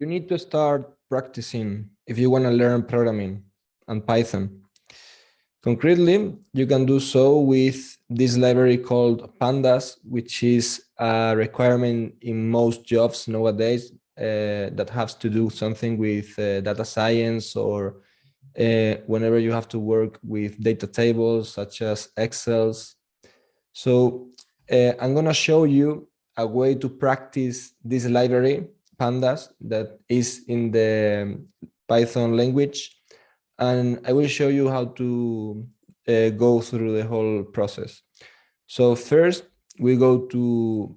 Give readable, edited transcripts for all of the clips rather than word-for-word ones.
You need to start practicing if you want to learn programming and Python. Concretely, you can do so with this library called Pandas, which is a requirement in most jobs nowadays that has to do something with data science or whenever you have to work with data tables such as Excels. So I'm going to show you a way to practice this library, Pandas, that is in the Python language. And I will show you how to go through the whole process. So first, we go to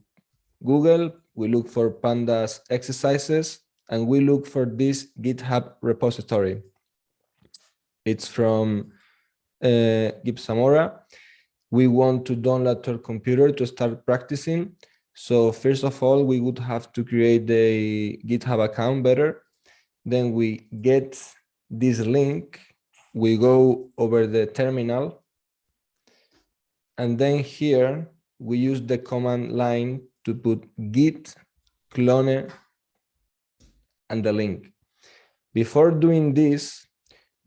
Google, we look for Pandas Exercises, and we look for this GitHub repository. It's from Gib Zamora. We want to download to our computer to start practicing. So first of all, we would have to create a GitHub account better. Then we get this link, we go over the terminal, and then here we use the command line to put git clone and the link. Before doing this,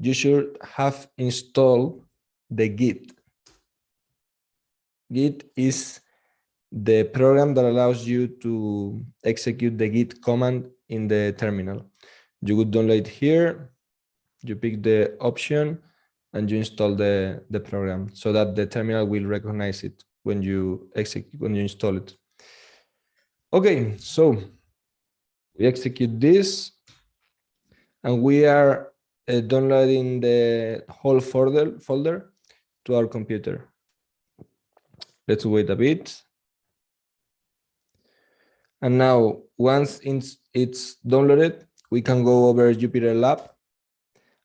you should have installed the Git. Git is the program that allows you to execute the git command in the terminal. You would download it here, you pick the option, and you install the program so that the terminal will recognize it when you install it. Okay, so we execute this, and we are downloading the whole folder to our computer. Let's wait a bit. And now, once it's downloaded, we can go over Jupyter Lab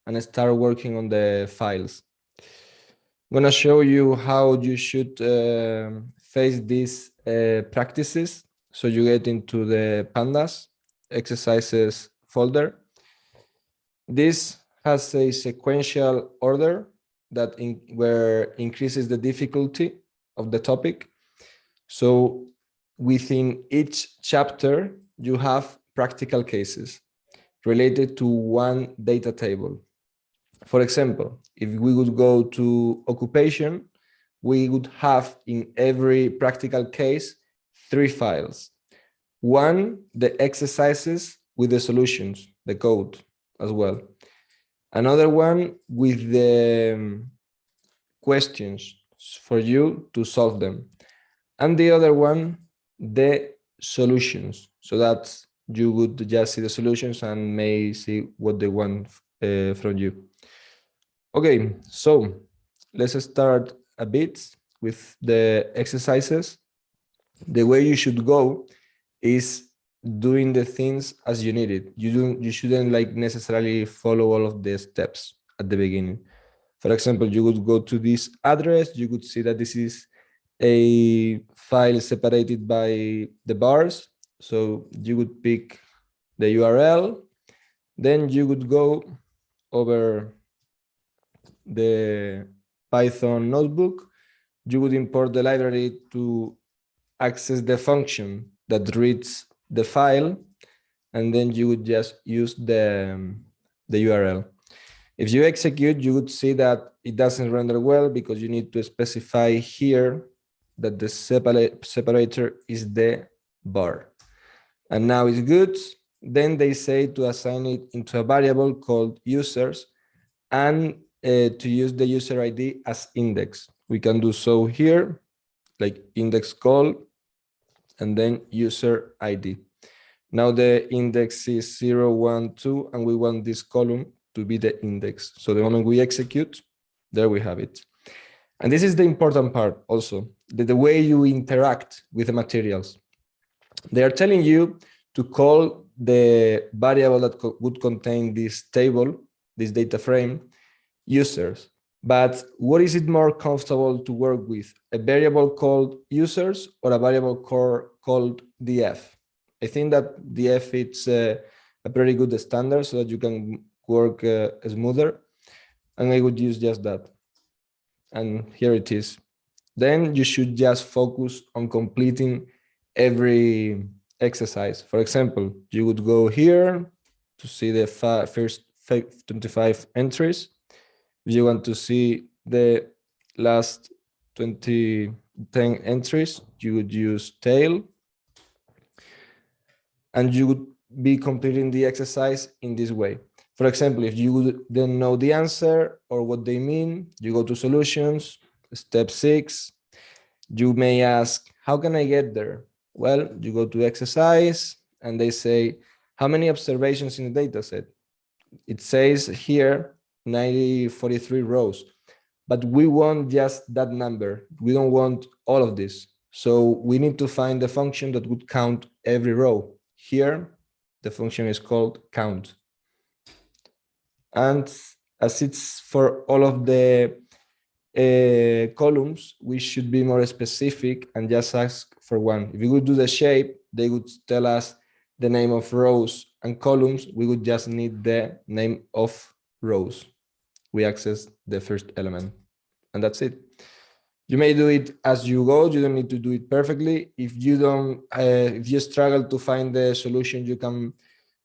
and start working on the files. I'm going to show you how you should face these practices. So you get into the Pandas Exercises folder. This has a sequential order that where increases the difficulty of the topic. So within each chapter, you have practical cases related to one data table. For example, if we would go to occupation, we would have in every practical case 3 files. One, the exercises with the solutions, the code as well. Another one with the questions for you to solve them. And the other one, the solutions, so that you would just see the solutions and may see what they want from you. Okay, so let's start a bit with the exercises. The way you should go is doing the things as you need it. You shouldn't like necessarily follow all of the steps at the beginning. For example, you would go to this address, you could see that this is a file separated by the bars. So you would pick the URL, then you would go over the Python notebook. You would import the library to access the function that reads the file, and then you would just use the URL. If you execute, you would see that it doesn't render well because you need to specify here that the separator is the bar. And now it's good. Then they say to assign it into a variable called users and to use the user ID as index. We can do so here, like index call, and then user ID. Now the index is 0, 1, 2, and we want this column to be the index. So the moment we execute, there we have it. And this is the important part also, the way you interact with the materials. They are telling you to call the variable that would contain this table, this data frame, users. But what is it more comfortable to work with? A variable called users or a variable called df? I think that df it's a pretty good standard so that you can work smoother. And I would use just that. And here it is. Then you should just focus on completing every exercise. For example, you would go here, to see the first 25 entries. If you want to see the last 10 entries, you would use tail. And you would be completing the exercise in this way. For example, if you don't know the answer or what they mean, you go to solutions, step 6. You may ask, how can I get there? Well, you go to exercise and they say, how many observations in the data set? It says here 43 rows, but we want just that number. We don't want all of this. So we need to find the function that would count every row. Here, the function is called count. And as it's for all of the columns, we should be more specific and just ask for one. If we would do the shape, they would tell us the name of rows and columns. We would just need the name of rows. We access the first element, and that's it. You may do it as you go. You don't need to do it perfectly. If you struggle to find the solution, you can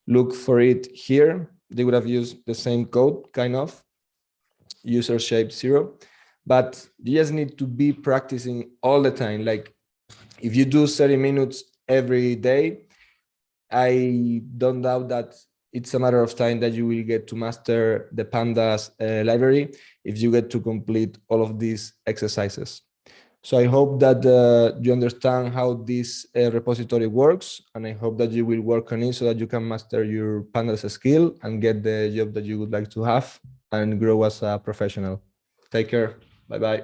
look for it here. They would have used the same code, kind of, user shape 0, but you just need to be practicing all the time. Like if you do 30 minutes every day, I don't doubt that it's a matter of time that you will get to master the Pandas library if you get to complete all of these exercises. So I hope that you understand how this repository works, and I hope that you will work on it so that you can master your Pandas skill and get the job that you would like to have and grow as a professional. Take care. Bye-bye.